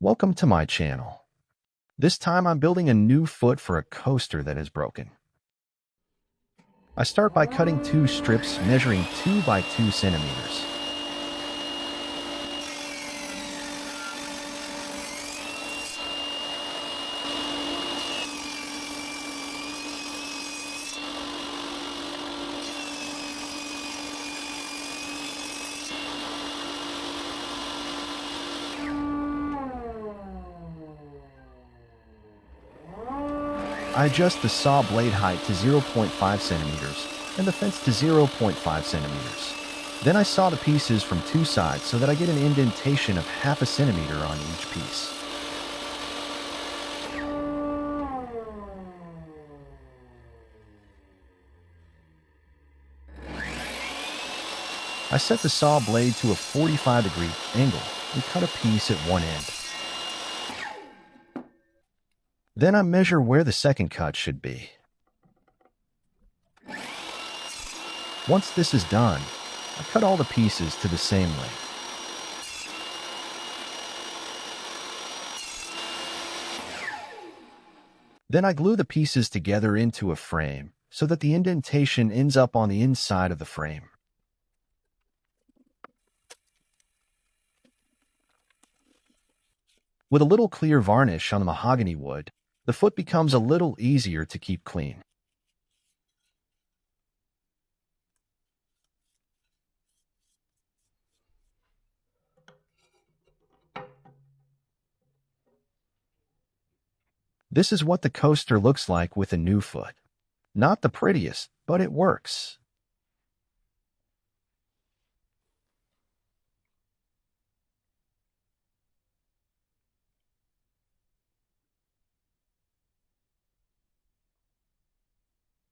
Welcome to my channel. This time I'm building a new foot for a coaster that is broken. I start by cutting two strips measuring 2 by 2 centimeters. I adjust the saw blade height to 0.5 centimeters and the fence to 0.5 centimeters. Then I saw the pieces from two sides so that I get an indentation of half a centimeter on each piece. I set the saw blade to a 45-degree angle and cut a piece at one end. Then I measure where the second cut should be. Once this is done, I cut all the pieces to the same length. Then I glue the pieces together into a frame so that the indentation ends up on the inside of the frame. With a little clear varnish on the mahogany wood, the foot becomes a little easier to keep clean. This is what the coaster looks like with a new foot. Not the prettiest, but it works.